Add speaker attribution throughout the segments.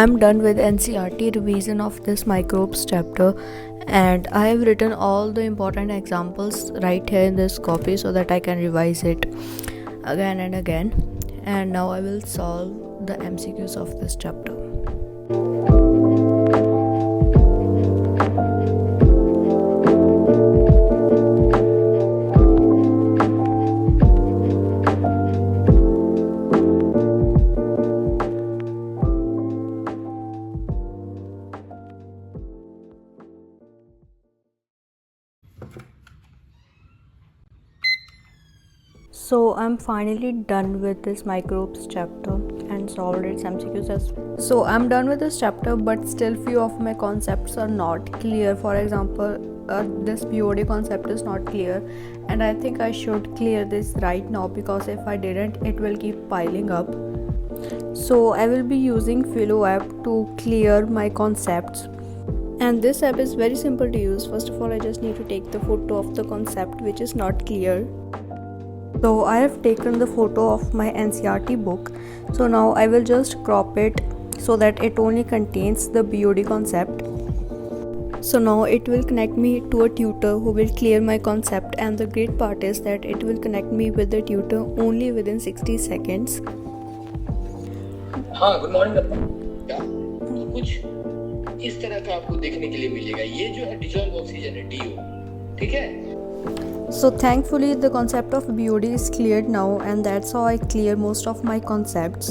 Speaker 1: I'm done with NCRT revision of this microbes chapter, and I have written all the important examples right here in this copy so that I can revise it again and again. And now I will solve the MCQs of this chapter. So I'm finally done with this microbes chapter and solved its MCQs as well. So I'm done with this chapter, but still few of my concepts are not clear. For example, this BOD concept is not clear, and I think I should clear this right now, because if I didn't, it will keep piling up. So I will be using VLLO app to clear my concepts. And this app is very simple to use. First of all, I just need to take the photo of the concept which is not clear. So I have taken the photo of my NCRT book. So now I will just crop it so that it only contains the BOD concept. So now it will connect me to a tutor who will clear my concept, and the great part is that it will connect me with the tutor only within 60 seconds.
Speaker 2: हाँ, good morning. कुछ इस तरह का आपको देखने के लिए मिलेगा। ये जो है डिसॉल्व ऑक्सीजन है, DO, ठीक है?
Speaker 1: So thankfully the concept of BOD is cleared now, and that's how I clear most of my concepts.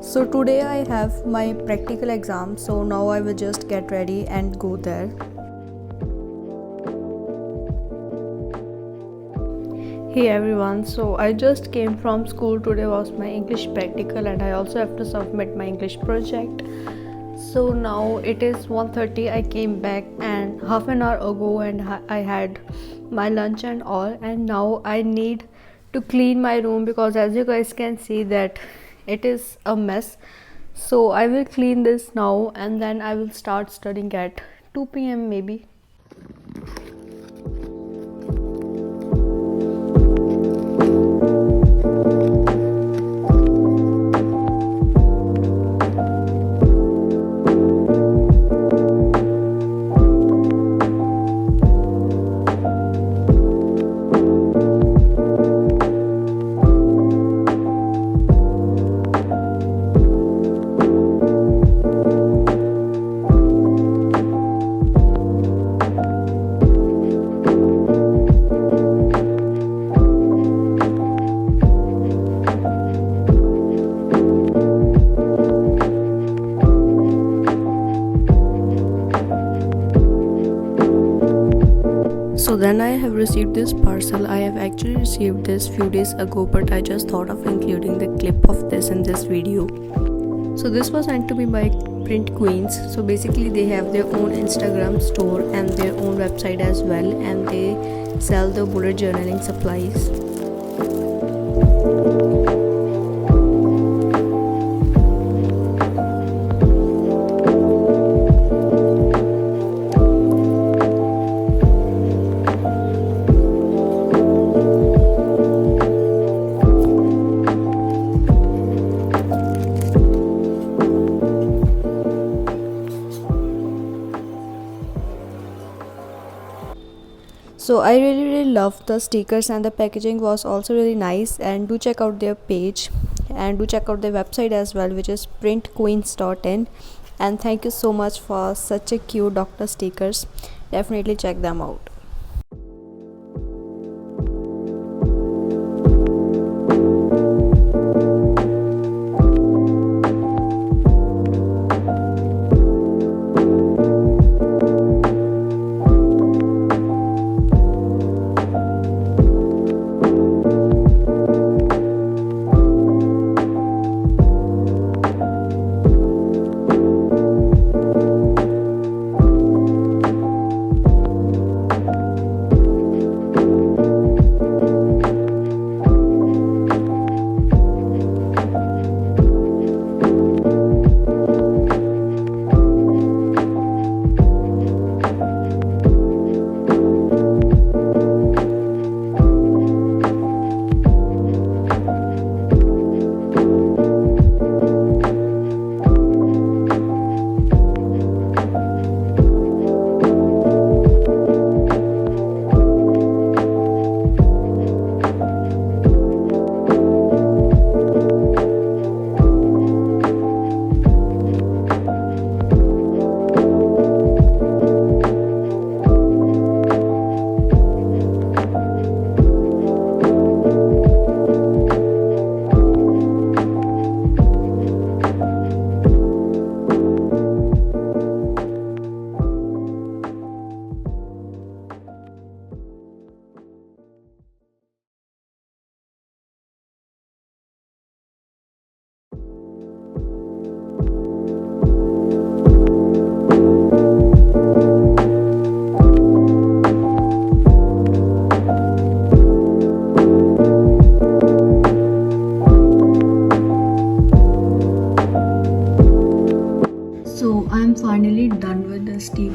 Speaker 1: So today I have my practical exam, so now I will just get ready and go there. Hey everyone, so I just came from school. Today was my English practical, and I also have to submit my English project. So now it is 1:30. I came back and half an hour ago, and I had my lunch and all, and now I need to clean my room, because as you guys can see that it is a mess. So I will clean this now, and then I will start studying at 2 p.m. maybe. So then I have received this parcel. I have actually received this few days ago, but I just thought of including the clip of this in this video. So this was sent to me by Print Queens. So basically they have their own Instagram store and their own website as well, and they sell the bullet journaling supplies. So I really loved the stickers, and the packaging was also really nice. And do check out their page, and do check out their website as well, which is printqueens.in. And thank you so much for such a cute doctor stickers. Definitely check them out.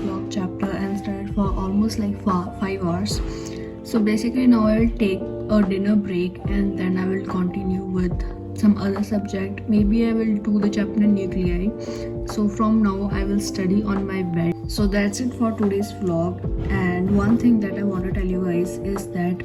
Speaker 1: vlog chapter and studied for almost like 5 hours. So basically now I will take a dinner break and then I will continue with some other subject. Maybe I will do the chapter nuclei. So from now I will study on my bed. So that's it for today's vlog. And one thing that I want to tell you guys is that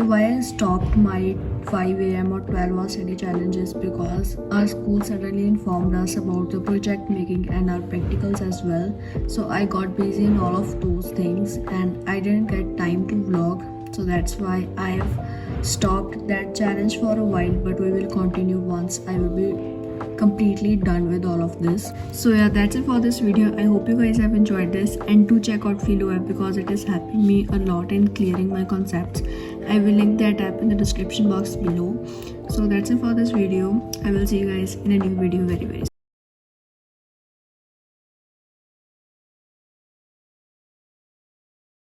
Speaker 1: why I stopped my 5 a.m. or 12 hour study challenges, because our school suddenly informed us about the project making and our practicals as well. So I got busy in all of those things and I didn't get time to vlog. So that's why I have stopped that challenge for a while, but we will continue once I will be completely done with all of this. So yeah, that's it for this video. I hope you guys have enjoyed this, and do check out VLLO app because it is helping me a lot in clearing my concepts. I will link that app in the description box below. So that's it for this video. I will see you guys in a new video very soon.